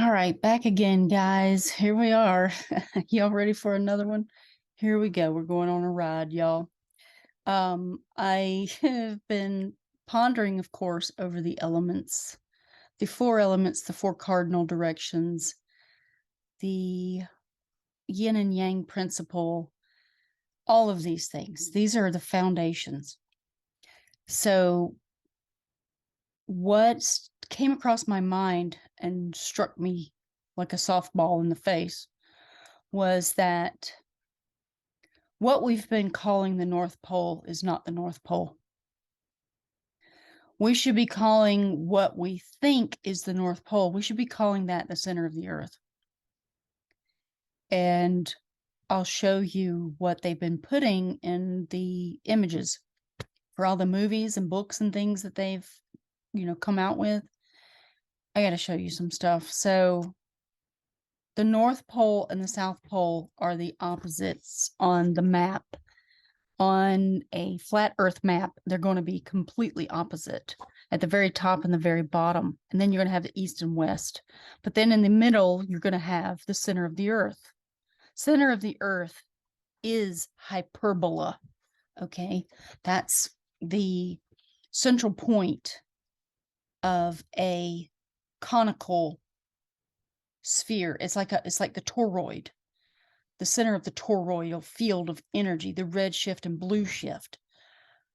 All right, back again, guys. Here we are. Y'all ready for another one? Here we go. We're going on a ride, y'all. I have been pondering, of course, over the elements, the four elements, the four cardinal directions, the yin and yang principle, all of these things. These are the foundations. So, what came across my mind and struck me like a softball in the face was that what we've been calling the North Pole is not the North Pole. We should be calling what we think is the North Pole, we should be calling that the center of the Earth. And I'll show you what they've been putting in the images for all the movies and books and things that they've, come out with. I got to show you some stuff. So the North Pole and the South Pole are the opposites on the map. On a flat Earth map, they're going to be completely opposite at the very top and the very bottom. And then you're going to have the east and west. But then in the middle, you're going to have the center of the Earth. Center of the Earth is Hyperbola. Okay, that's the central point of a conical sphere. It's like the toroid. The center of the toroidal field of energy, the red shift and blue shift.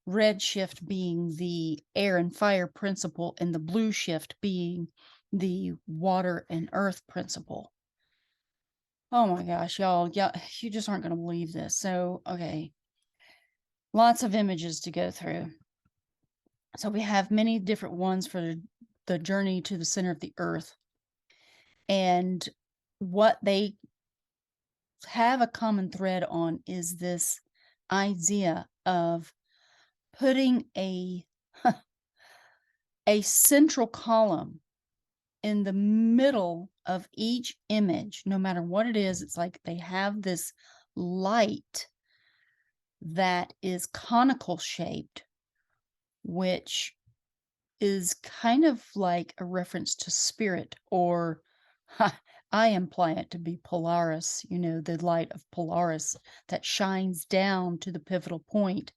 Red shift being the air and fire principle, and the blue shift being the water and earth principle. Oh my gosh, y'all, yeah, you just aren't going to believe this. So, okay, lots of images to go through. So we have many different ones for the journey to the center of the earth. And what they have a common thread on is this idea of putting a central column in the middle of each image. No matter what it is, it's like they have this light that is conical shaped, which is kind of like a reference to spirit, or I imply it to be Polaris, the light of Polaris that shines down to the pivotal point.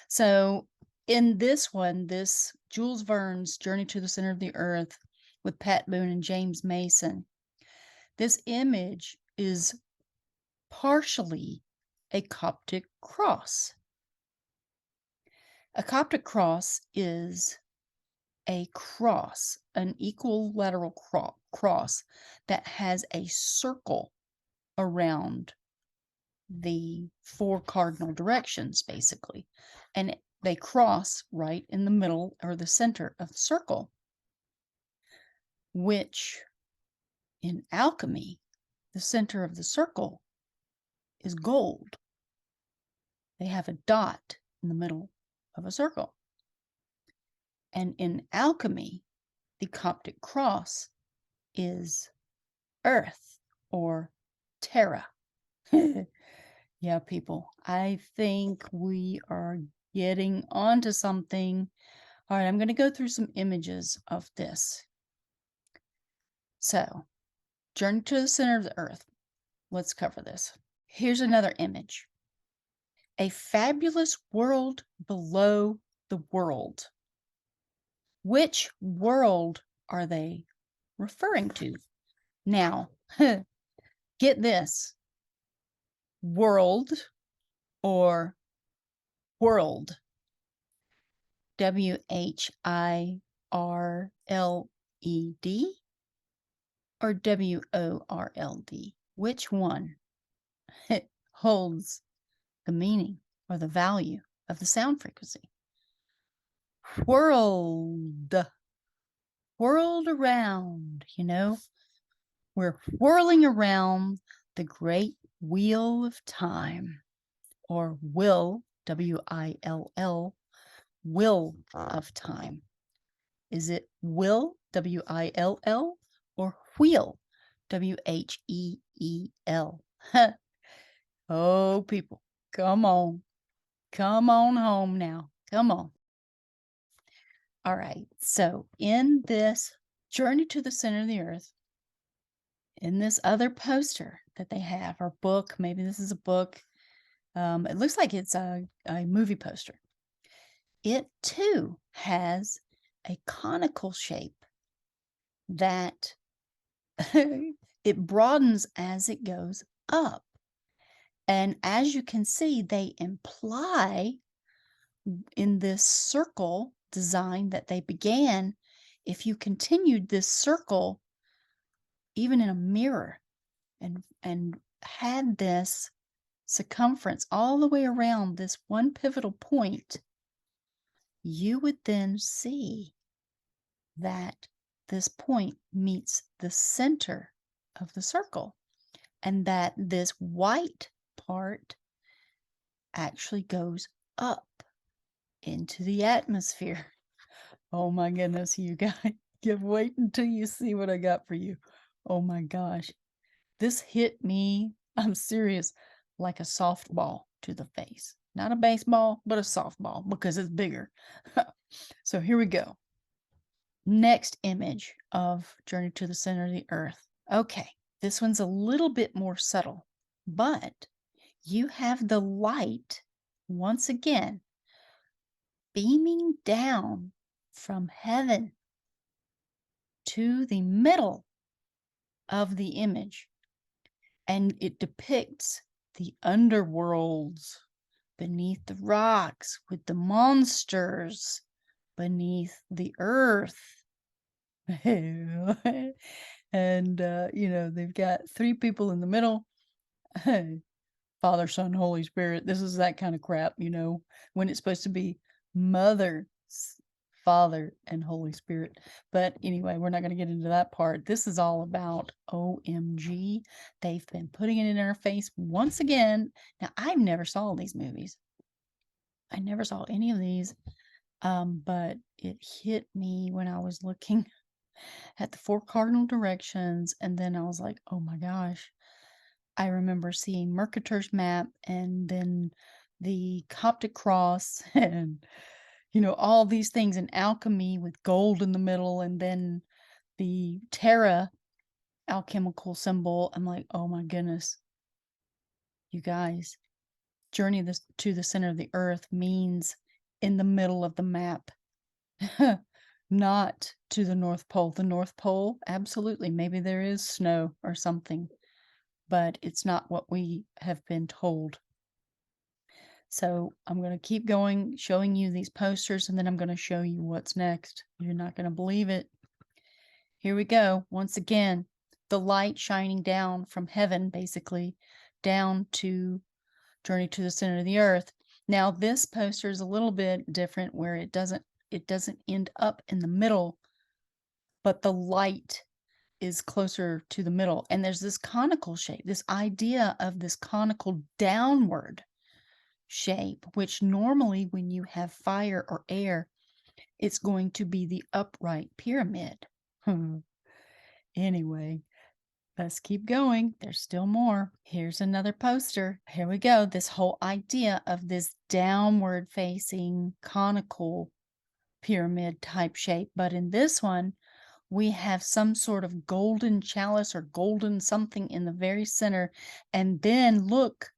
So in this one, this Jules Verne's Journey to the Center of the Earth with Pat Boone and James Mason, this image is partially a Coptic cross. A Coptic cross is a cross, an equilateral cross that has a circle around the four cardinal directions, basically. And they cross right in the middle or the center of the circle, which in alchemy, the center of the circle is gold. They have a dot in the middle of a circle. And in alchemy, the Coptic cross is earth or terra. Yeah, people, I think we are getting onto something. All right, I'm going to go through some images of this. So, Journey to the Center of the Earth. Let's cover this. Here's another image. A fabulous world below the world. Which world are they referring to? Now, get this. World or world. WHIRLED or WORLD? Which one holds the meaning or the value of the sound frequency? Whirled. Whirled around, We're whirling around the great wheel of time, or will, WILL, will of time. Is it will, WILL, or wheel, WHEEL? Oh, people, come on. Come on home now. Come on. All right. So in this Journey to the Center of the Earth, in this other poster that they have, or book, maybe this is a book. It looks like it's a movie poster. It too has a conical shape that it broadens as it goes up. And as you can see, they imply in this circle design that they began, if you continued this circle, even in a mirror, and had this circumference all the way around this one pivotal point, you would then see that this point meets the center of the circle, and that this white part actually goes up into the atmosphere. Oh my goodness, you guys, you wait until you see what I got for you. Oh my gosh. This hit me, I'm serious, like a softball to the face. Not a baseball, but a softball because it's bigger. So here we go. Next image of Journey to the Center of the Earth. Okay, this one's a little bit more subtle, but you have the light once again beaming down from heaven to the middle of the image, and it depicts the underworlds beneath the rocks with the monsters beneath the earth. And they've got three people in the middle. Father, Son, Holy Spirit. This is that kind of crap, when it's supposed to be Mother, Father, and Holy Spirit. But anyway, we're not going to get into that part. This is all about OMG. They've been putting it in our face once again. Now, I've never saw these movies. I never saw any of these, but it hit me when I was looking at the four cardinal directions, and then I was like, oh my gosh. I remember seeing Mercator's map, and then the Coptic cross, and all these things in alchemy with gold in the middle, and then the Terra alchemical symbol. I'm like, oh my goodness, you guys, journey this to the center of the earth means in the middle of the map. Not to the North Pole. The North Pole, absolutely, maybe there is snow or something, but it's not what we have been told. So I'm going to keep going, showing you these posters, and then I'm going to show you what's next. You're not going to believe it. Here we go. Once again, the light shining down from heaven, basically, down to Journey to the Center of the Earth. Now, this poster is a little bit different, where it doesn't end up in the middle, but the light is closer to the middle. And there's this conical shape, this idea of this conical downward shape, which normally when you have fire or air, it's going to be the upright pyramid. Anyway, let's keep going. There's still more. Here's another poster. Here we go. This whole idea of this downward facing conical pyramid type shape. But in this one, we have some sort of golden chalice or golden something in the very center. And then look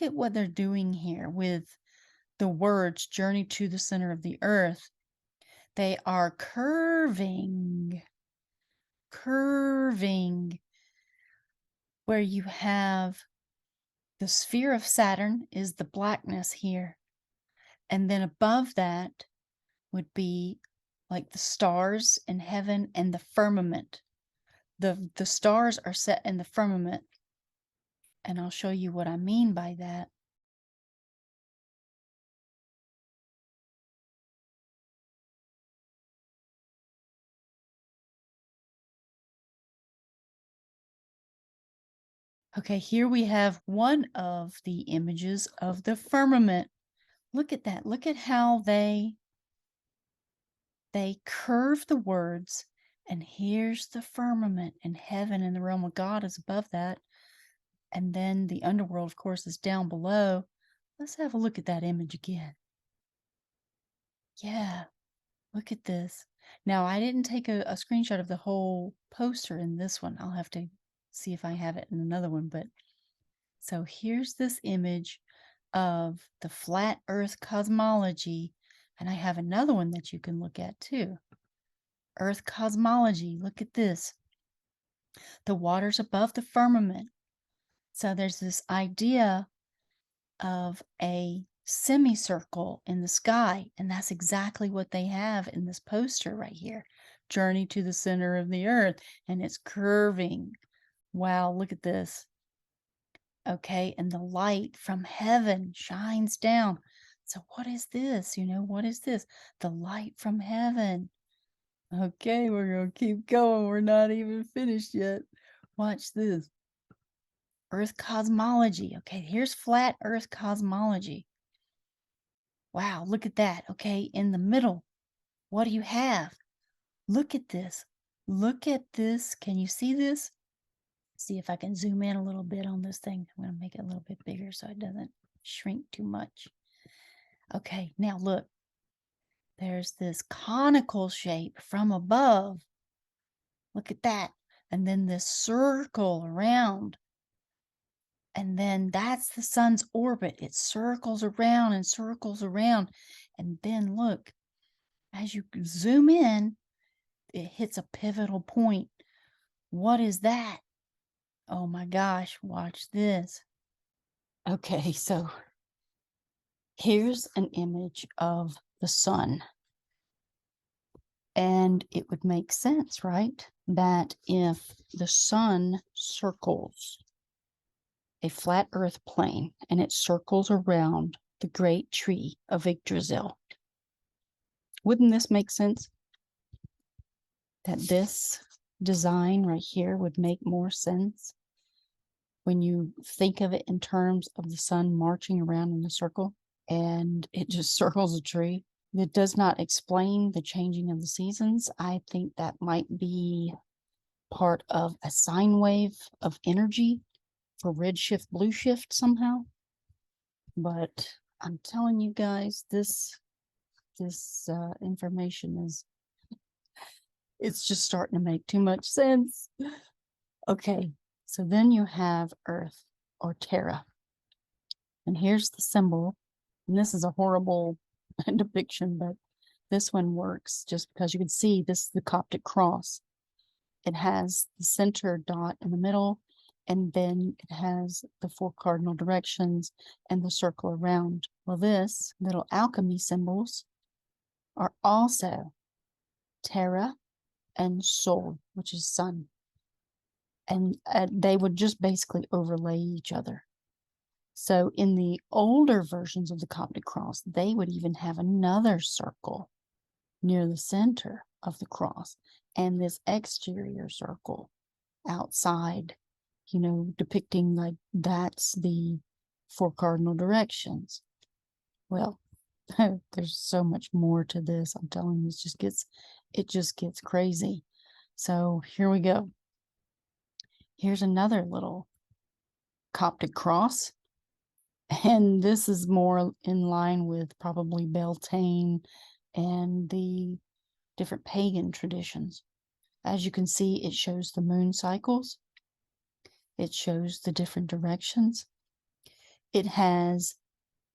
at what they're doing here with the words journey to the center of the earth. They are curving, where you have the sphere of Saturn is the blackness here. And then above that would be like the stars in heaven and the firmament. The stars are set in the firmament. And I'll show you what I mean by that. Okay, here we have one of the images of the firmament. Look at that. Look at how they curve the words, and here's the firmament, and heaven and the realm of God is above that. And then the underworld, of course, is down below. Let's have a look at that image again. Yeah, look at this. Now, I didn't take a screenshot of the whole poster in this one. I'll have to see if I have it in another one. But so here's this image of the flat Earth cosmology. And I have another one that you can look at too. Earth cosmology. Look at this. The water's above the firmament. So there's this idea of a semicircle in the sky, and that's exactly what they have in this poster right here. Journey to the center of the earth, and it's curving. Wow, look at this. Okay, and the light from heaven shines down. So what is this? What is this? The light from heaven. Okay, we're going to keep going. We're not even finished yet. Watch this. Earth cosmology. Okay, here's flat Earth cosmology. Wow, look at that. Okay, in the middle, what do you have? Look at this. Look at this. Can you see this? See if I can zoom in a little bit on this thing. I'm going to make it a little bit bigger so it doesn't shrink too much. Okay, now look. There's this conical shape from above. Look at that. And then this circle around. And then that's the sun's orbit. It circles around and circles around. And then look, as you zoom in, it hits a pivotal point. What is that? Oh my gosh, watch this. Okay, so here's an image of the sun. And it would make sense, right? That if the sun circles a flat earth plane and it circles around the great tree of Yggdrasil, wouldn't this make sense? That this design right here would make more sense when you think of it in terms of the sun marching around in a circle and it just circles a tree. It does not explain the changing of the seasons. I think that might be part of a sine wave of energy for redshift, blue shift somehow. But I'm telling you guys, this information it's just starting to make too much sense. Okay, so then you have Earth or Terra. And here's the symbol. And this is a horrible depiction, but this one works just because you can see this is the Coptic cross. It has the center dot in the middle, and then it has the 4 cardinal directions and the circle around. Well, this little alchemy symbols are also Terra and Sol, which is sun. And they would just basically overlay each other. So in the older versions of the Coptic cross, they would even have another circle near the center of the cross and this exterior circle outside, depicting like that's the 4 cardinal directions. Well, there's so much more to this. I'm telling you, it just gets crazy. So here we go. Here's another little Coptic cross. And this is more in line with probably Beltane and the different pagan traditions. As you can see, it shows the moon cycles. It shows the different directions. It has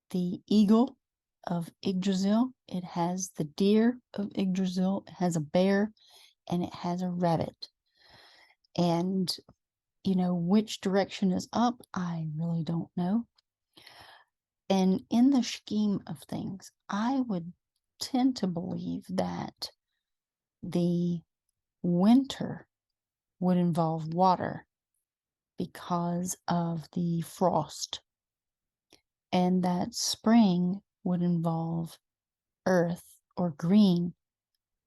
the eagle of Yggdrasil. It has the deer of Yggdrasil. It has a bear, and it has a rabbit. And, which direction is up, I really don't know. And in the scheme of things, I would tend to believe that the winter would involve water because of the frost, and that spring would involve earth or green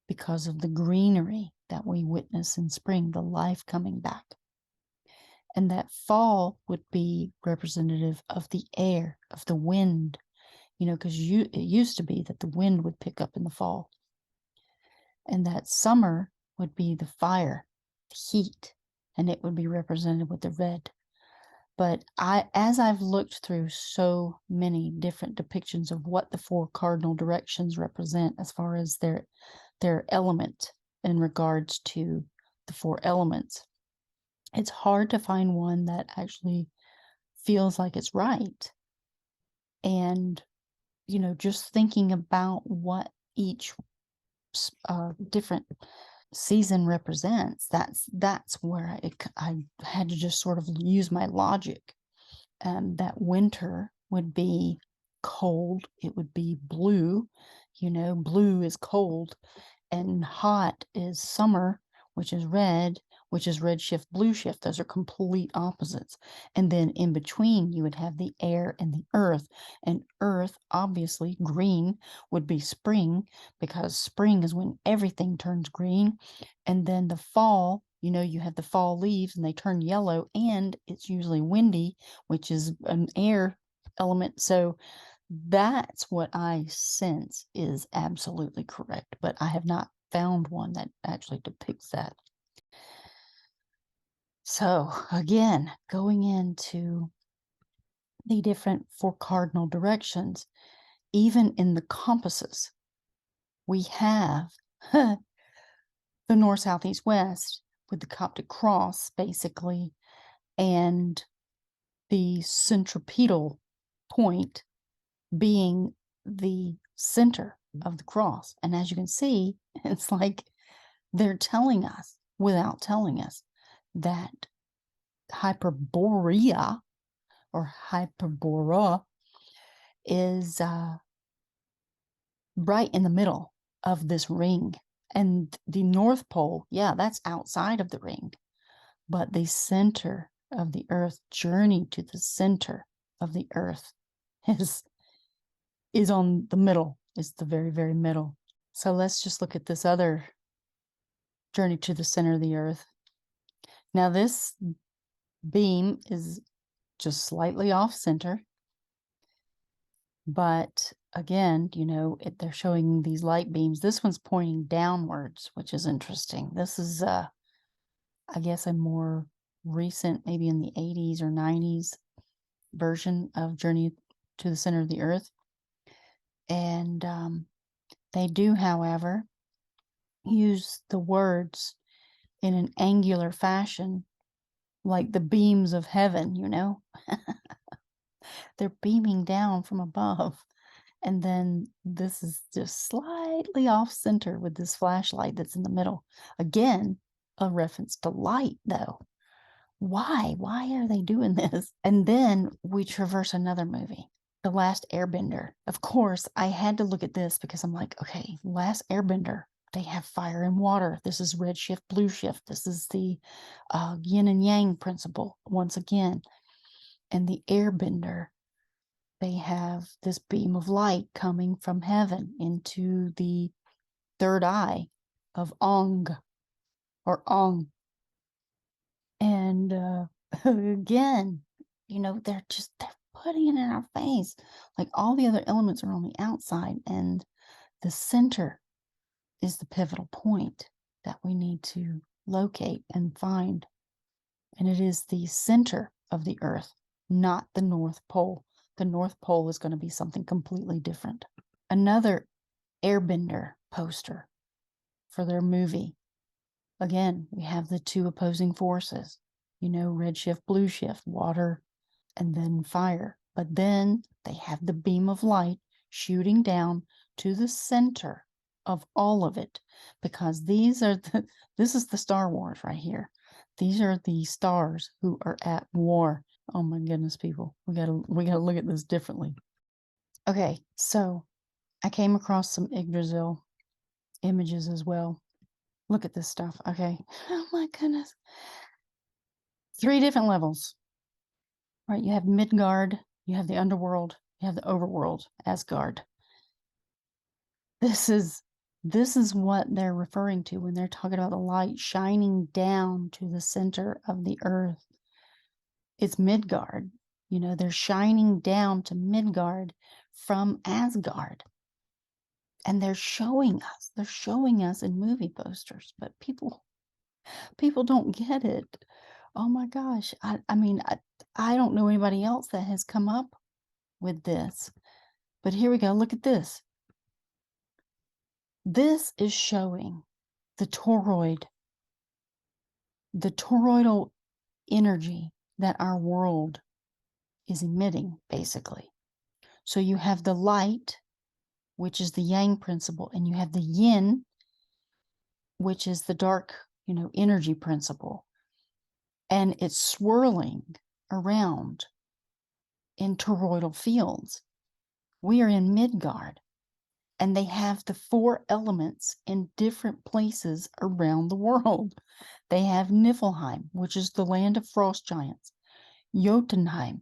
because of the greenery that we witness in spring, the life coming back. And that fall would be representative of the air, of the wind, because it used to be that the wind would pick up in the fall. And that summer would be the fire, the heat, and it would be represented with the red. But as I've looked through so many different depictions of what the 4 cardinal directions represent as far as their their element in regards to the 4 elements. It's hard to find one that actually feels like it's right. And, just thinking about what each different season represents, that's where I had to just sort of use my logic. That winter would be cold, it would be blue. Blue is cold, and hot is summer, which is red, red shift, blue shift. Those are complete opposites. And then in between, you would have the air and the earth. And earth, obviously, green would be spring, because spring is when everything turns green. And then the fall, you have the fall leaves and they turn yellow, and it's usually windy, which is an air element. So that's what I sense is absolutely correct, but I have not found one that actually depicts that. So again, going into the different 4 cardinal directions, even in the compasses, we have the north, south, east, west with the Coptic cross, basically, and the centripetal point being the center of the cross. And as you can see, it's like they're telling us, without telling us, that Hyperborea or Hyperbora is right in the middle of this ring. And the North Pole, yeah, that's outside of the ring. But the center of the earth, journey to the center of the earth is on the middle, is the very, very middle. So let's just look at this other journey to the center of the earth. Now this beam is just slightly off center, but again, they're showing these light beams. This one's pointing downwards, which is interesting. This is, I guess, a more recent, maybe in the 80s or 90s version of Journey to the Center of the Earth. And they do, however, use the words in an angular fashion, like the beams of heaven, They're beaming down from above. And then this is just slightly off center with this flashlight that's in the middle. Again, a reference to light, though. Why? Why are they doing this? And then we traverse another movie, The Last Airbender. Of course, I had to look at this because I'm like, okay, Last Airbender, they have fire and water. This is red shift, blue shift. This is the yin and yang principle once again. And the airbender, they have this beam of light coming from heaven into the third eye of Ong or Ong. And again, they're putting it in our face. Like all the other elements are on the outside, and the center is the pivotal point that we need to locate and find. And it is the center of the earth, not the North Pole. The North Pole is going to be something completely different. Another Airbender poster for their movie. Again, we have the 2 opposing forces, red shift, blue shift, water, and then fire. But then they have the beam of light shooting down to the center of all of it, because this is the Star Wars right here. These are the stars who are at war. Oh my goodness, people. We gotta look at this differently. Okay, so I came across some Yggdrasil images as well. Look at this stuff, okay? Oh my goodness. 3 different levels. Right, you have Midgard, you have the underworld, you have the overworld, Asgard. This is what they're referring to when they're talking about the light shining down to the center of the earth. It's Midgard. They're shining down to Midgard from Asgard. And they're showing us in movie posters, but people don't get it. Oh my gosh. I mean, I don't know anybody else that has come up with this. But here we go. Look at this. This is showing the toroidal energy that our world is emitting, basically. So you have the light, which is the yang principle, and you have the yin, which is the dark, energy principle. And it's swirling around in toroidal fields. We are in Midgard, and they have the 4 elements in different places around the world. They have Niflheim, which is the land of frost giants. Jotunheim,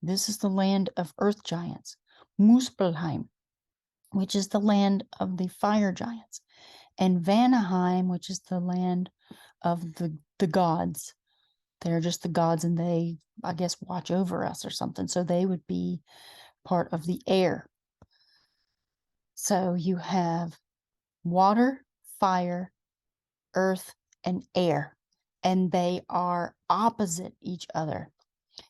this is the land of earth giants. Muspelheim, which is the land of the fire giants. And Vanaheim, which is the land of the gods. They're just the gods, and they, I guess, watch over us or something. So they would be part of the air. So you have water, fire, earth, and air, and they are opposite each other.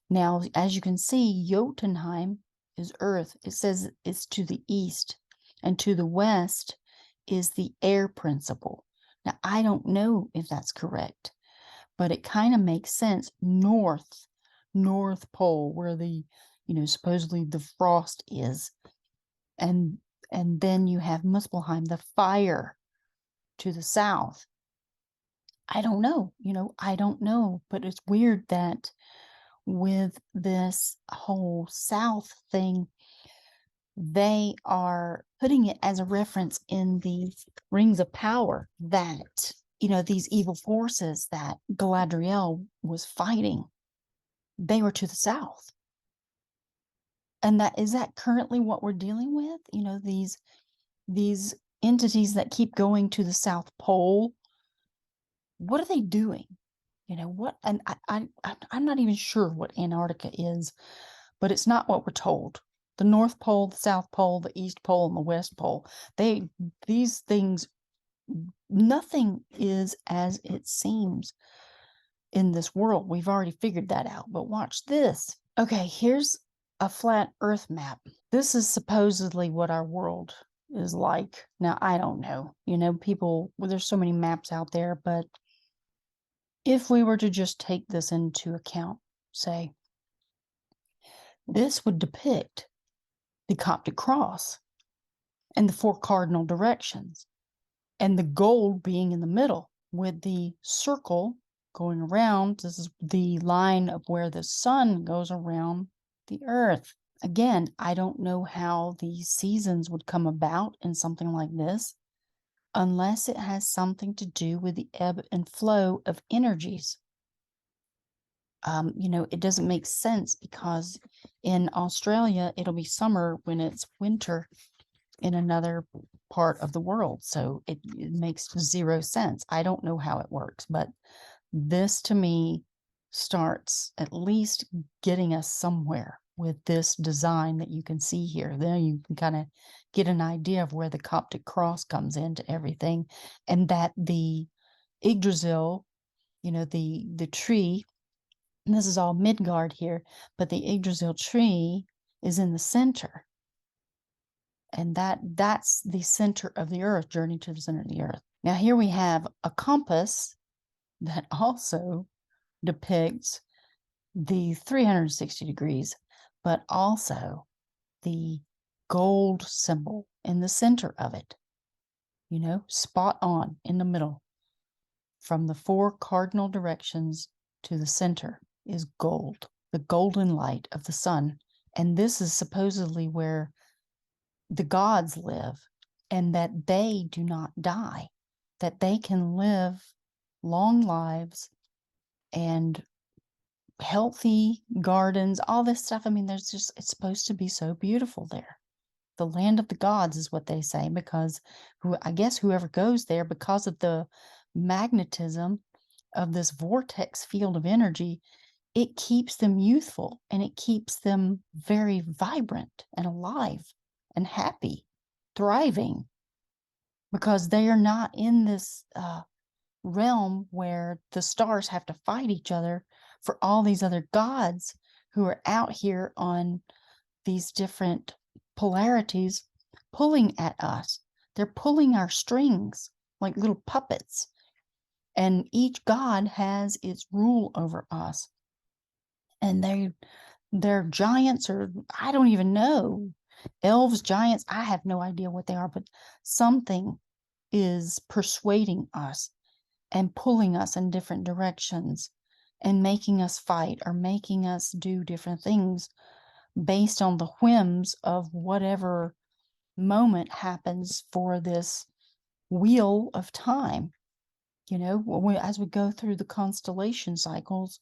Now, as you can see, Jotunheim is earth. It says it's to the east, and to the west is the air principle. Now, I don't know if that's correct, but it kind of makes sense. North Pole, where the, supposedly the frost is. And then you have Muspelheim, the fire, to the south. I don't know, I don't know, but it's weird that with this whole south thing, they are putting it as a reference in the rings of power that, these evil forces that Galadriel was fighting, they were to the south. And is that currently what we're dealing with? These entities that keep going to the South Pole. What are they doing? What? And I'm not even sure what Antarctica is, but it's not what we're told. The North Pole, the South Pole, the East Pole, and the West Pole. These things, nothing is as it seems in this world. We've already figured that out, but watch this. Okay, here's a flat Earth map. This is supposedly what our world is like. Now, I don't know. People, well, there's so many maps out there, but if we were to just take this into account, say, this would depict the Coptic cross and the 4 cardinal directions, and the gold being in the middle with the circle going around. This is the line of where the sun goes around the earth. Again, I don't know how the seasons would come about in something like this, unless it has something to do with the ebb and flow of energies. It doesn't make sense, because in Australia, it'll be summer when it's winter in another part of the world. So it makes 0 sense. I don't know how it works, but this to me starts at least getting us somewhere with this design that you can see here. There you can kind of get an idea of where the Coptic cross comes into everything, and that the Yggdrasil, the tree, and this is all Midgard here, but the Yggdrasil tree is in the center. And that's the center of the earth, journey to the center of the earth. Now here we have a compass that also depicts the 360 degrees, but also the gold symbol in the center of it, spot on in the middle. From the 4 cardinal directions to the center is gold, the golden light of the sun. And this is supposedly where the gods live, and that they do not die, that they can live long lives and healthy gardens, all this stuff. I mean, it's supposed to be so beautiful there. The land of the gods is what they say, because I guess whoever goes there, because of the magnetism of this vortex field of energy, it keeps them youthful, and it keeps them very vibrant and alive and happy, thriving, because they are not in this realm where the stars have to fight each other for all these other gods who are out here on these different polarities pulling at us. They're pulling our strings like little puppets. And each god has its rule over us. And they're giants, or I don't even know. Elves, giants, I have no idea what they are, but something is persuading us and pulling us in different directions and making us fight or making us do different things based on the whims of whatever moment happens for this wheel of time. As we go through the constellation cycles,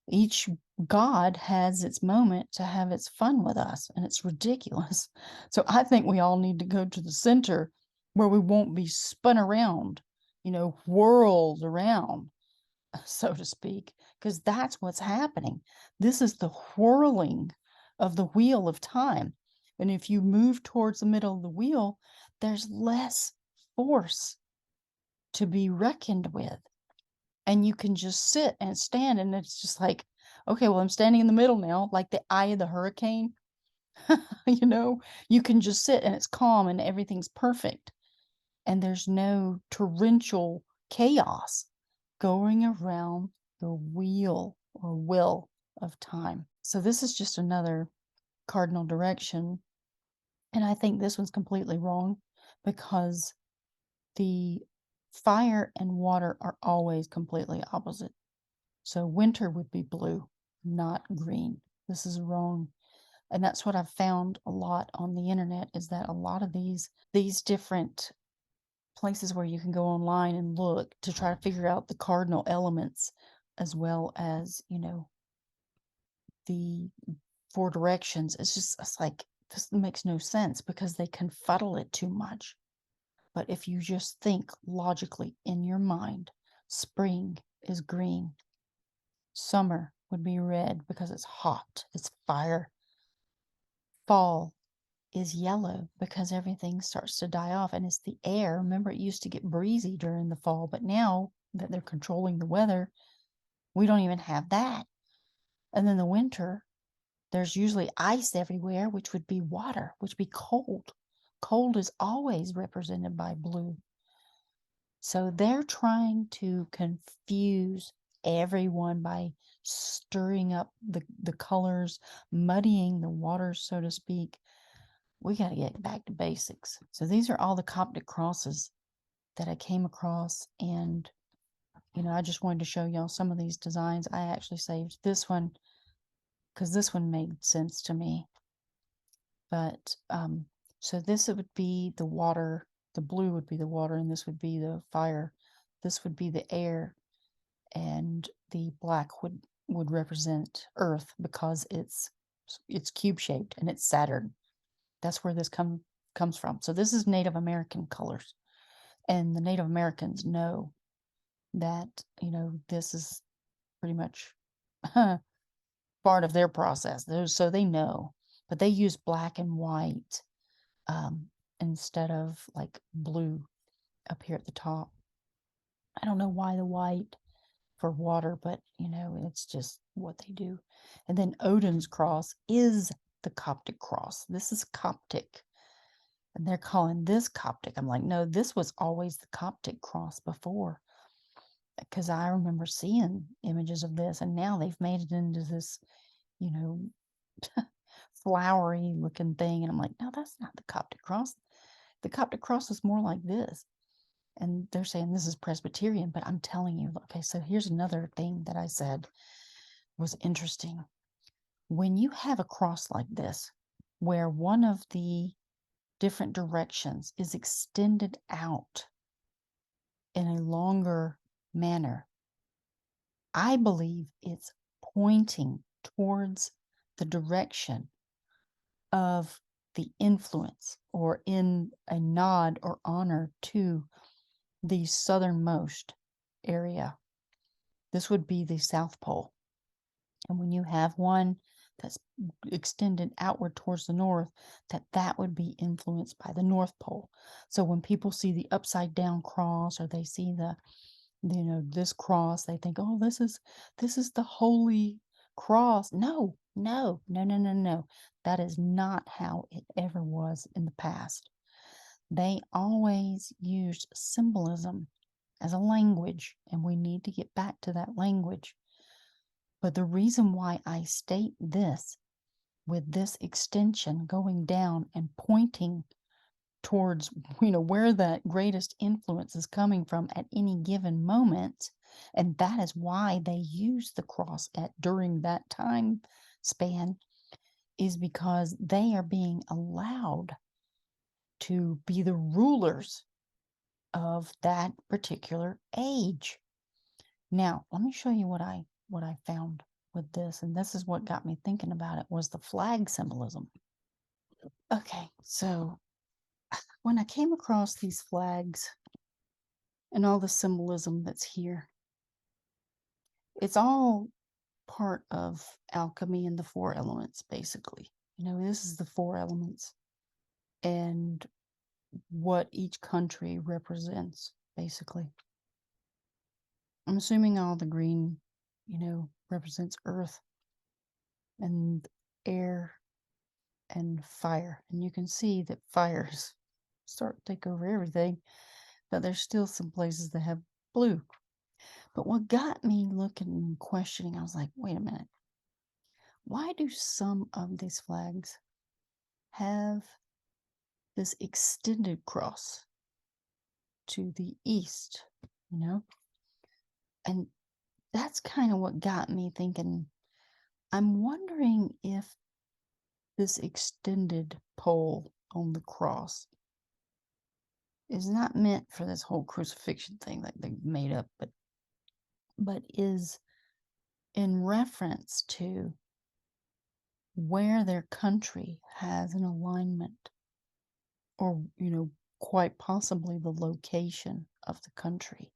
each god has its moment to have its fun with us, and it's ridiculous. So I think we all need to go to the center where we won't be spun around, whirled around, so to speak, because that's what's happening. This is the whirling of the wheel of time. And if you move towards the middle of the wheel, there's less force to be reckoned with. And you can just sit and stand, and it's just like, okay, well, I'm standing in the middle now, like the eye of the hurricane. You can just sit and it's calm and everything's perfect. And there's no torrential chaos going around the wheel or will of time. So this is just another cardinal direction. And I think this one's completely wrong, because the fire and water are always completely opposite. So winter would be blue, not green. This is wrong. And that's what I've found a lot on the internet, is that a lot of these different places where you can go online and look to try to figure out the cardinal elements, as well as, the four directions. It's like, this makes no sense because they confuddle it too much. But if you just think logically in your mind, spring is green, summer would be red because it's hot, it's fire. Fall is yellow because everything starts to die off and it's the air. Remember, it used to get breezy during the fall, but now that they're controlling the weather, we don't even have that. And then the winter, there's usually ice everywhere, which would be water, which would be cold. Cold is always represented by blue. So they're trying to confuse everyone by stirring up the colors, muddying the waters, so to speak. We got to get back to basics. So these are all the Coptic crosses that I came across. And, I just wanted to show y'all some of these designs. I actually saved this one because this one made sense to me. But so this would be the water, the blue would be the water, and this would be the fire. This would be the air, and the black would represent Earth because it's cube shaped and it's Saturn. That's where this comes from. So this is Native American colors, and the Native Americans know that this is pretty much part of their process. So they know, but they use black and white instead of like blue up here at the top. I don't know why the white for water, but it's just what they do. And then Odin's cross is the Coptic cross. This is Coptic. And they're calling this Coptic. I'm like, no, this was always the Coptic cross before. Because I remember seeing images of this, and now they've made it into this, flowery looking thing. And I'm like, no, that's not the Coptic cross. The Coptic cross is more like this. And they're saying this is Presbyterian, but I'm telling you, okay, so here's another thing that I said was interesting. When you have a cross like this, where one of the different directions is extended out in a longer manner, I believe it's pointing towards the direction of the influence, or in a nod or honor to the southernmost area. This would be the South Pole. And when you have one that's extended outward towards the north, that would be influenced by the North Pole. So when people see the upside down cross, or they see this cross, they think, oh, this is the holy cross. No, no, no, no, no, no. That is not how it ever was in the past. They always used symbolism as a language, and we need to get back to that language. But the reason why I state this with this extension going down and pointing towards, where that greatest influence is coming from at any given moment, and that is why they use the cross during that time span, is because they are being allowed to be the rulers of that particular age. Now, let me show you what I found with this, and this is what got me thinking about it, was the flag symbolism. Okay, so when I came across these flags and all the symbolism that's here, it's all part of alchemy and the four elements, basically. This is the four elements and what each country represents, basically. I'm assuming all the green, represents earth and air and fire. And you can see that fires start to take over everything, but there's still some places that have blue. But what got me looking and questioning, I was like, wait a minute. Why do some of these flags have this extended cross to the east, And that's kind of what got me thinking. I'm wondering if this extended pole on the cross is not meant for this whole crucifixion thing that they made up, but is in reference to where their country has an alignment, or quite possibly the location of the country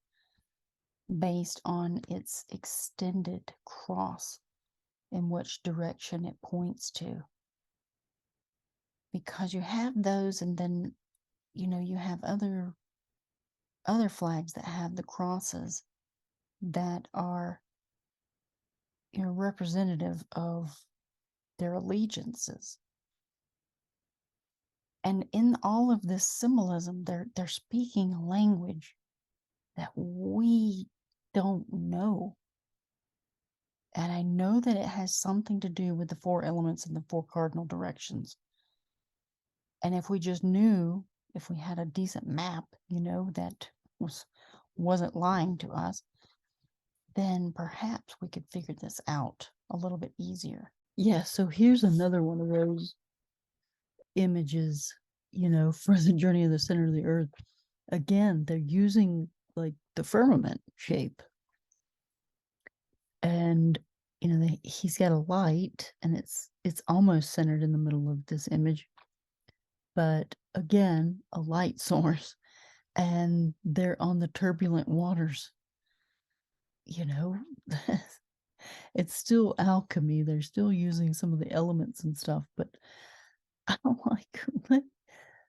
based on its extended cross, in which direction it points to. Because you have those, and then you have other flags that have the crosses that are representative of their allegiances. And in all of this symbolism, they're speaking a language that we don't know. And I know that it has something to do with the four elements and the four cardinal directions. And if we just knew, if we had a decent map, that wasn't lying to us, then perhaps we could figure this out a little bit easier. Yeah, so here's another one of those images, for the journey of the center of the earth. Again, they're using like the firmament shape. And he's got a light, and it's almost centered in the middle of this image. But again, a light source, and they're on the turbulent waters. It's still alchemy. They're still using some of the elements and stuff, but I'm like,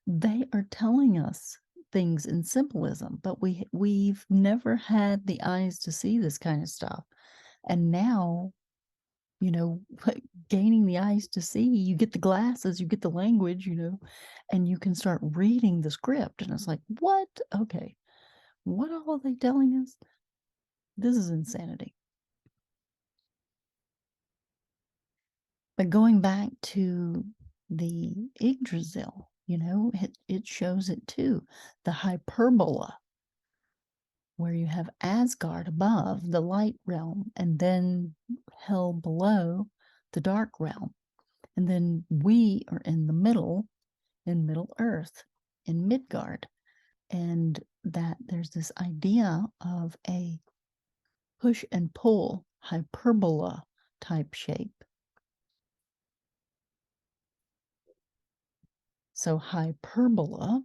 they are telling us things in symbolism, but we've never had the eyes to see this kind of stuff. And now, gaining the eyes to see, you get the glasses, you get the language, and you can start reading the script. And it's like, what? Okay. What all are they telling us? This is insanity. But going back to the Yggdrasil, it shows it too. The Hyperbola, where you have Asgard above, the light realm, and then hell below, the dark realm. And then we are in the middle, in Middle Earth, in Midgard. And that there's this idea of a push and pull hyperbola type shape. So hyperbola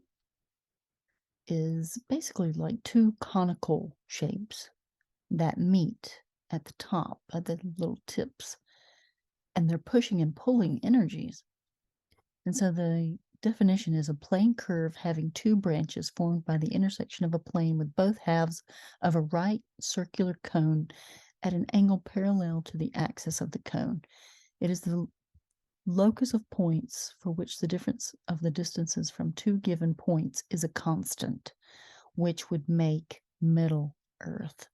is basically like two conical shapes that meet at the top, at the little tips, and they're pushing and pulling energies. And so the definition is a plane curve having two branches formed by the intersection of a plane with both halves of a right circular cone at an angle parallel to the axis of the cone. It is the locus of points for which the difference of the distances from two given points is a constant, which would make Middle Earth.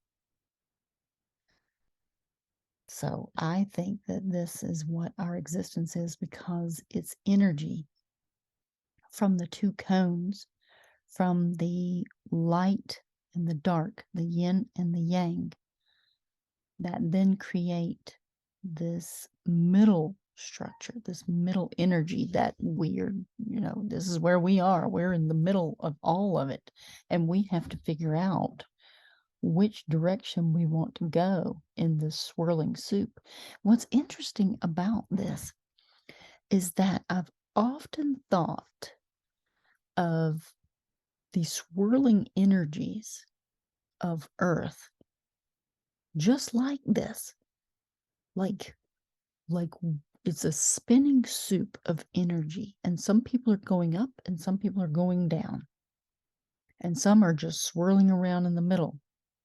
So I think that this is what our existence is, because it's energy from the two cones, from the light and the dark, the yin and the yang, that then create this middle structure, this middle energy that we're, this is where we are. We're in the middle of all of it. And we have to figure out which direction we want to go in this swirling soup. What's interesting about this is that I've often thought of the swirling energies of Earth just like this, like it's a spinning soup of energy, and some people are going up and some people are going down, and some are just swirling around in the middle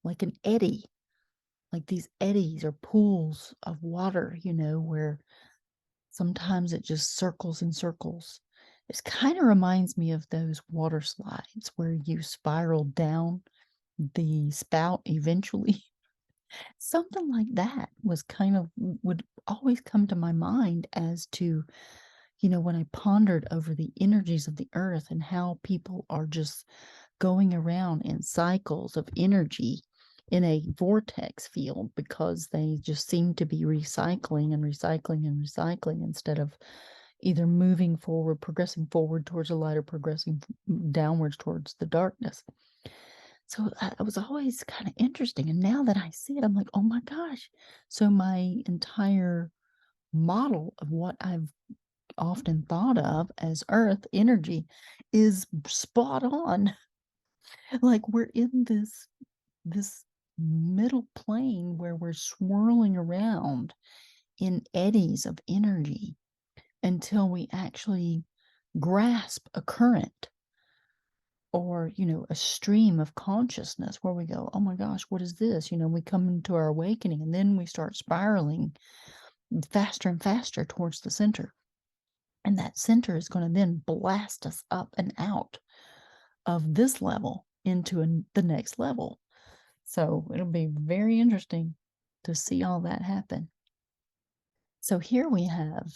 like an eddy, like these eddies or pools of water, where sometimes it just circles and circles. It kind of reminds me of those water slides where you spiral down the spout eventually. Something like that was kind of would always come to my mind as to, when I pondered over the energies of the earth and how people are just going around in cycles of energy in a vortex field, because they just seem to be recycling and recycling and recycling instead of either moving forward, progressing forward towards the light, or progressing downwards towards the darkness. So it was always kind of interesting. And now that I see it, I'm like, oh my gosh. So my entire model of what I've often thought of as earth energy is spot on. Like we're in this middle plane where we're swirling around in eddies of energy until we actually grasp a current, or a stream of consciousness where we go, oh my gosh, what is this? We come into our awakening, and then we start spiraling faster and faster towards the center, and that center is going to then blast us up and out of this level into the next level. So it'll be very interesting to see all that happen. So here we have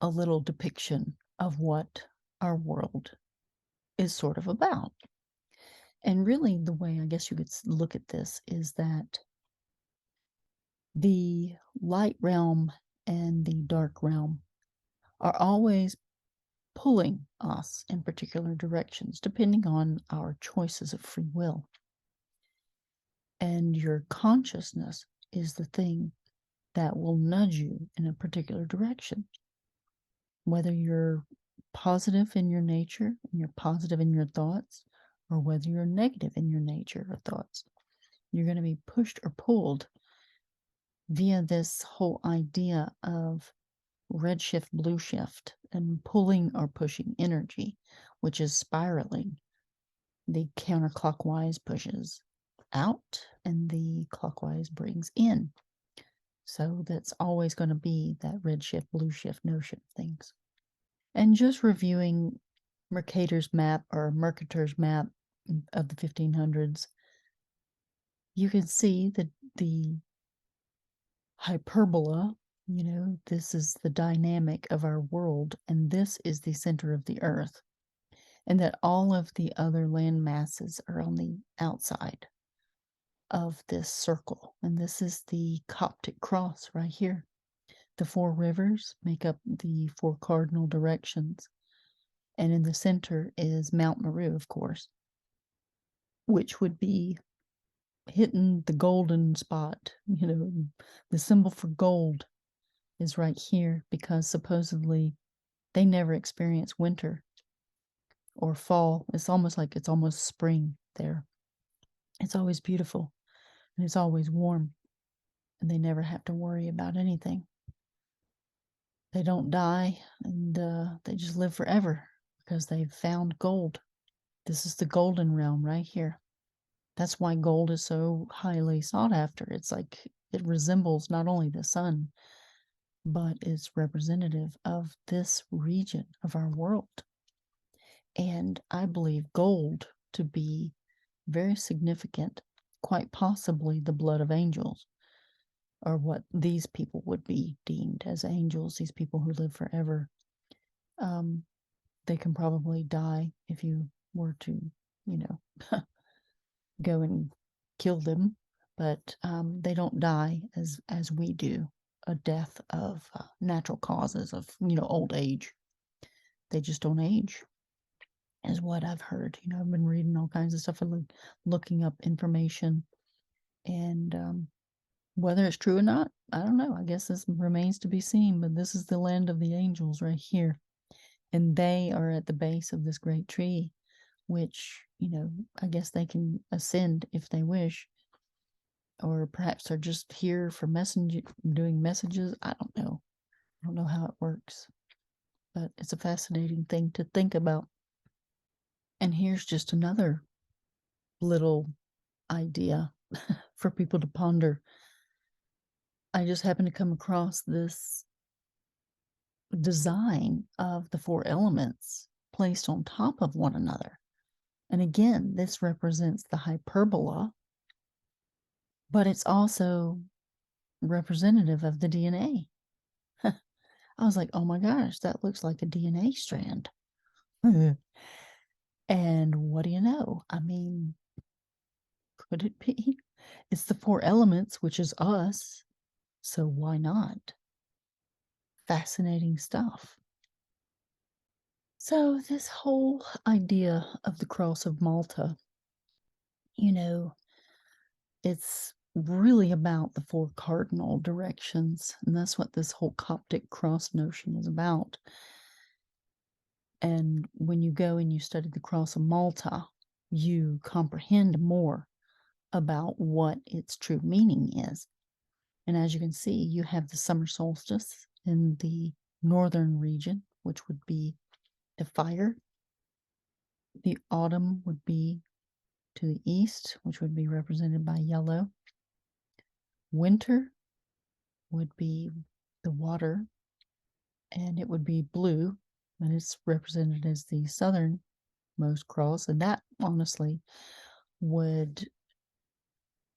a little depiction of what our world is sort of about. And really, the way I guess you could look at this is that the light realm and the dark realm are always pulling us in particular directions, depending on our choices of free will. And your consciousness is the thing that will nudge you in a particular direction. Whether you're positive in your nature and you're positive in your thoughts, or whether you're negative in your nature or thoughts, you're going to be pushed or pulled via this whole idea of redshift, blue shift, and pulling or pushing energy, which is spiraling. The counterclockwise pushes out and the clockwise brings in. So that's always going to be that redshift, blue shift notion of things. And just reviewing Mercator's map or Mercator's map of the 1500s, you can see that the hyperbola, this is the dynamic of our world, and this is the center of the earth, and that all of the other land masses are on the outside of this circle. And this is the Coptic cross right here. The four rivers make up the four cardinal directions. And in the center is Mount Meru, of course, which would be hitting the golden spot. The symbol for gold is right here, because supposedly they never experience winter or fall. It's almost like it's almost spring there. It's always beautiful and it's always warm, and they never have to worry about anything. They don't die, and they just live forever because they've found gold. This is the golden realm right here. That's why gold is so highly sought after. It's like it resembles not only the sun, but it's representative of this region of our world. And I believe gold to be very significant, quite possibly the blood of angels, or what these people would be deemed as angels, these people who live forever. They can probably die if you were to, you know, go and kill them, but they don't die as we do, a death of natural causes of old age. They just don't age, is what I've heard. I've been reading all kinds of stuff and looking up information, and whether it's true or not, I don't know. I guess this remains to be seen. But this is the land of the angels right here, and they are at the base of this great tree, which I guess they can ascend if they wish, or perhaps they're just here for doing messages. I don't know. I don't know how it works, but it's a fascinating thing to think about. And here's just another little idea for people to ponder. I just happened to come across this design of the four elements placed on top of one another. And again, this represents the hyperbola, but it's also representative of the DNA. I was like, oh my gosh, that looks like a DNA strand. And what do you know? I mean, could it be? It's the four elements, which is us. So why not? Fascinating stuff. So, this whole idea of the Cross of Malta, it's really about the four cardinal directions. And that's what this whole Coptic cross notion is about. And when you go and you study the Cross of Malta, you comprehend more about what its true meaning is. And as you can see, you have the summer solstice in the northern region, which would be the fire. The autumn would be to the east, which would be represented by yellow. Winter would be the water, and it would be blue, and it's represented as the southernmost cross. And that honestly would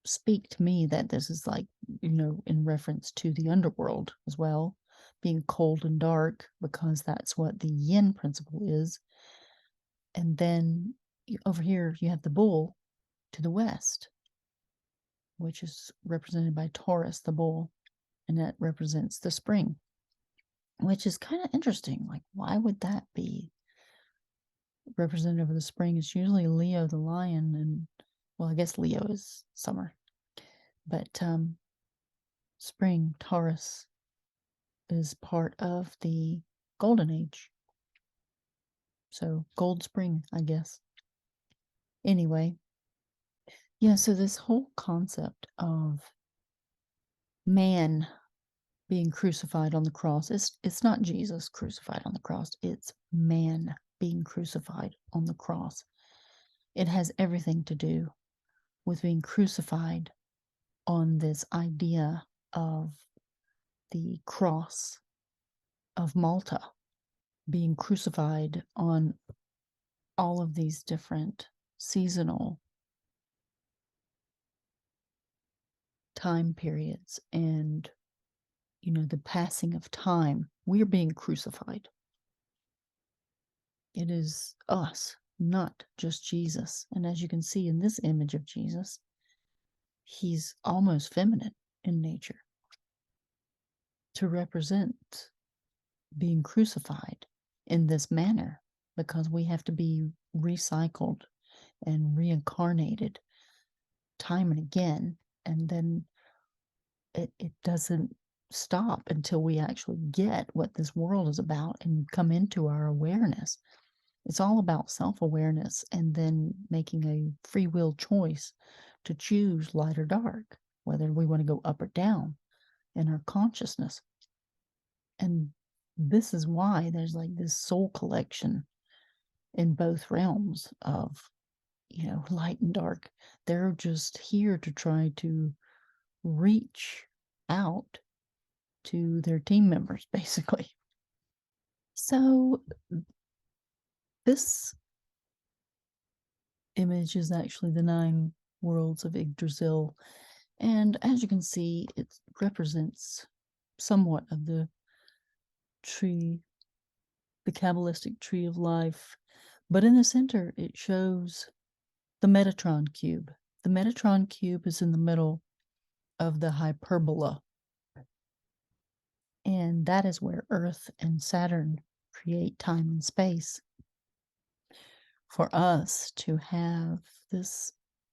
speak to me that this is like, in reference to the underworld as well, being cold and dark, because that's what the yin principle is. And then over here, you have the bull to the west, which is represented by Taurus, the bull, and that represents the spring, which is kind of interesting. Like, why would that be representative of the spring? It's usually Leo, the lion, and well, I guess Leo is summer, but spring, Taurus, is part of the golden age. So gold spring, I guess. Anyway, yeah, so this whole concept of man being crucified on the cross, it's not Jesus crucified on the cross, it's man being crucified on the cross. It has everything to do with being crucified on this idea of the cross of Malta, being crucified on all of these different seasonal time periods, and the passing of time. We're being crucified. It is us, not just Jesus. And as you can see in this image of Jesus, he's almost feminine in nature to represent being crucified in this manner, because we have to be recycled and reincarnated time and again, and then it doesn't stop until we actually get what this world is about and come into our awareness. It's all about self-awareness, and then making a free will choice to choose light or dark, whether we want to go up or down in our consciousness. And this is why there's like this soul collection in both realms of light and dark. They're just here to try to reach out to their team members, basically. So this image is actually the 9 worlds of Yggdrasil. And as you can see, it represents somewhat of the tree, the Kabbalistic tree of life. But in the center, it shows the Metatron cube. The Metatron cube is in the middle of the Hyperbola. And that is where Earth and Saturn create time and space for us to have this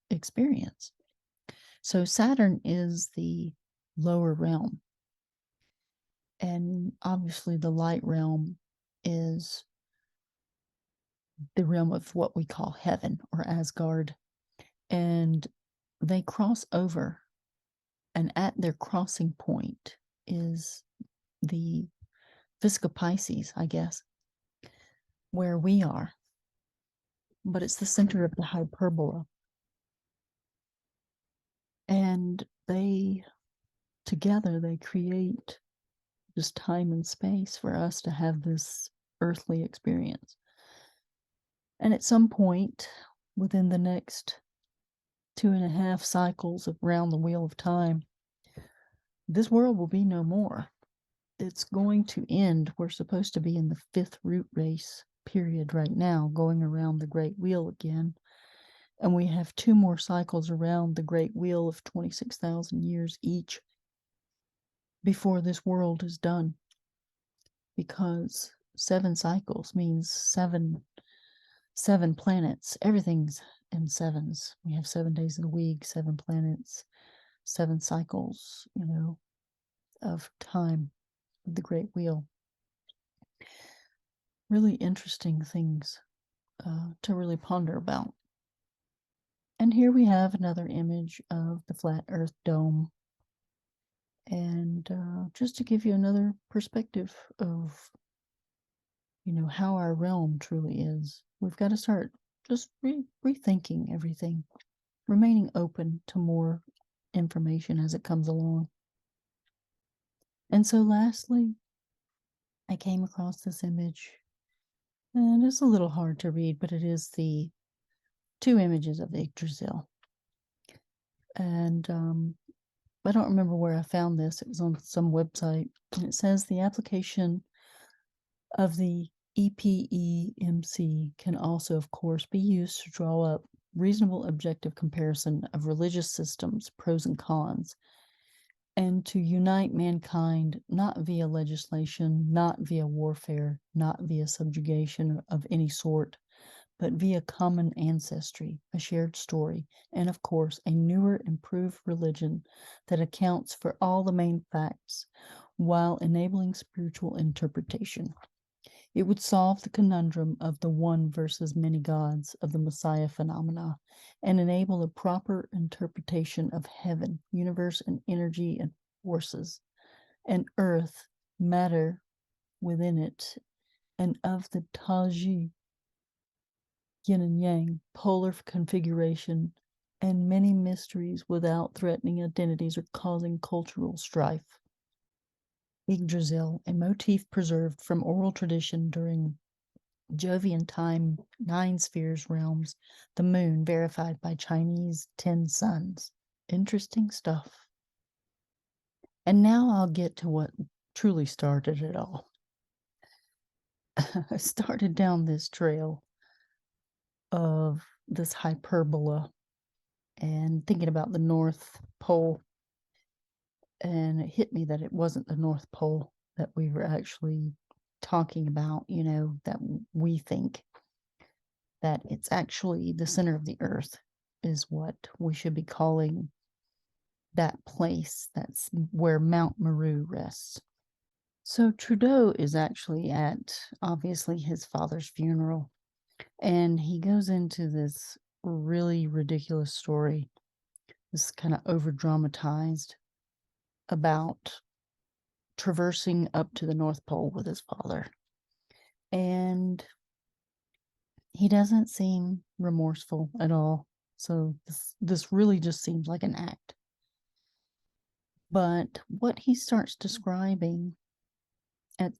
experience. So Saturn is the lower realm. And obviously the light realm is the realm of what we call heaven or Asgard. And they cross over. And at their crossing point is the Visca Pisces, I guess, where we are. But it's the center of the Hyperbola. And together, they create this time and space for us to have this earthly experience. And at some point within the next 2.5 cycles around the wheel of time, this world will be no more. It's going to end. We're supposed to be in the 5th root race period right now, going around the Great Wheel again. And we have 2 more cycles around the Great Wheel of 26,000 years each before this world is done. Because 7 cycles means seven planets. Everything's in sevens. We have 7 days of the week, 7 planets, 7 cycles, of time, the Great Wheel. Really interesting things to really ponder about. And here we have another image of the flat Earth dome. And just to give you another perspective of, how our realm truly is, we've got to start just rethinking everything, remaining open to more information as it comes along. And so lastly, I came across this image, and it's a little hard to read, but it is the 2 images of Yggdrasil. And I don't remember where I found this. It was on some website. And it says the application of the EPEMC can also, of course, be used to draw up reasonable objective comparison of religious systems, pros and cons, and to unite mankind not via legislation, not via warfare, not via subjugation of any sort, but via common ancestry, a shared story, and of course, a newer, improved religion that accounts for all the main facts while enabling spiritual interpretation. It would solve the conundrum of the one versus many gods of the Messiah phenomena and enable a proper interpretation of heaven, universe, and energy and forces, and earth, matter within it, and of the Taiji, yin and yang, polar configuration, and many mysteries without threatening identities or causing cultural strife. Yggdrasil, a motif preserved from oral tradition during Jovian time, 9 spheres realms, the moon verified by Chinese 10 suns. Interesting stuff. And now I'll get to what truly started it all. I started down this trail of this hyperbola and thinking about the North Pole. And it hit me that it wasn't the North Pole that we were actually talking about, that we think that it's actually the center of the earth is what we should be calling that place. That's where Mount Meru rests. So Trudeau is actually at, obviously, his father's funeral, and he goes into this really ridiculous story, this kind of over-dramatized, about traversing up to the North Pole with his father. And he doesn't seem remorseful at all. So this really just seems like an act. But what he starts describing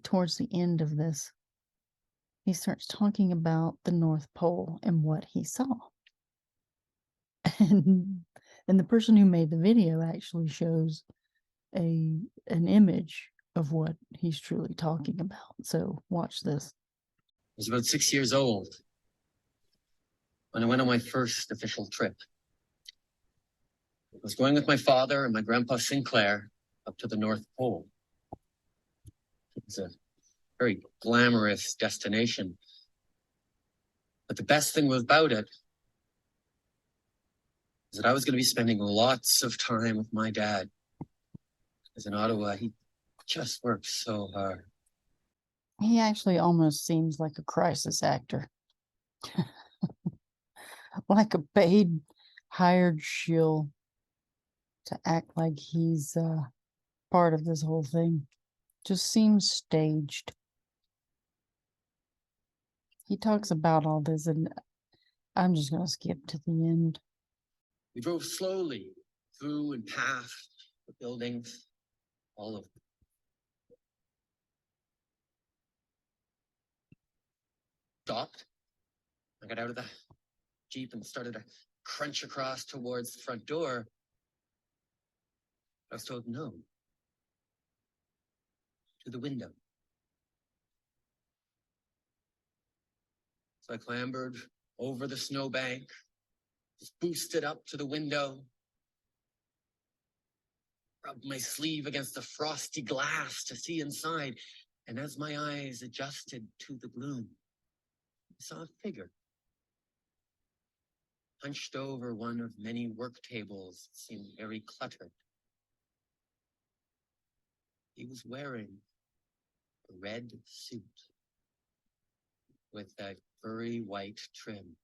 towards the end of this, he starts talking about the North Pole and what he saw. And the person who made the video actually shows an image of what he's truly talking about. So watch this. I was about 6 years old when I went on my first official trip. I was going with my father and my grandpa Sinclair up to the North Pole. It was a very glamorous destination. But the best thing about it is that I was going to be spending lots of time with my dad. Because in Ottawa, he just worked so hard. He actually almost seems like a crisis actor. Like a paid, hired shill to act like he's part of this whole thing. Just seems staged. He talks about all this, and I'm just going to skip to the end. We drove slowly through and past the buildings, all of them. Stopped. I got out of the Jeep and started to crunch across towards the front door. I was told no. To the window. So I clambered over the snowbank, just boosted up to the window, rubbed my sleeve against the frosty glass to see inside, and as my eyes adjusted to the gloom, I saw a figure hunched over one of many work tables that seemed very cluttered. He was wearing a red suit with a furry white trim.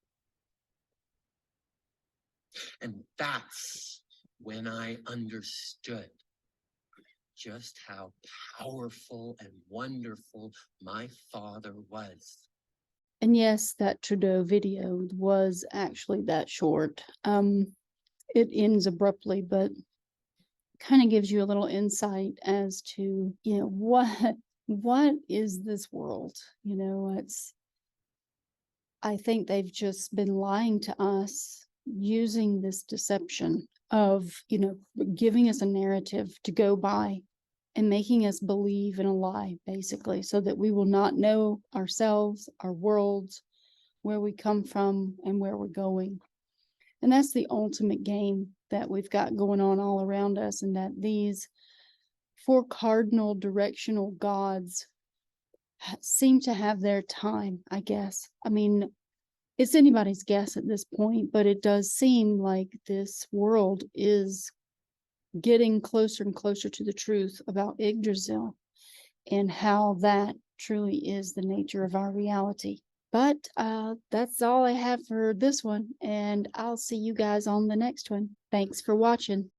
And that's when I understood just how powerful and wonderful my father was. And yes, that Trudeau video was actually that short. It ends abruptly, but kind of gives you a little insight as to, what is this world? I think they've just been lying to us using this deception of, giving us a narrative to go by and making us believe in a lie, basically, so that we will not know ourselves, our worlds, where we come from, and where we're going. And that's the ultimate game that we've got going on all around us, and that these 4 cardinal directional gods seem to have their time, I guess. I mean, it's anybody's guess at this point, but it does seem like this world is getting closer and closer to the truth about Yggdrasil and how that truly is the nature of our reality. But that's all I have for this one, and I'll see you guys on the next one. Thanks for watching.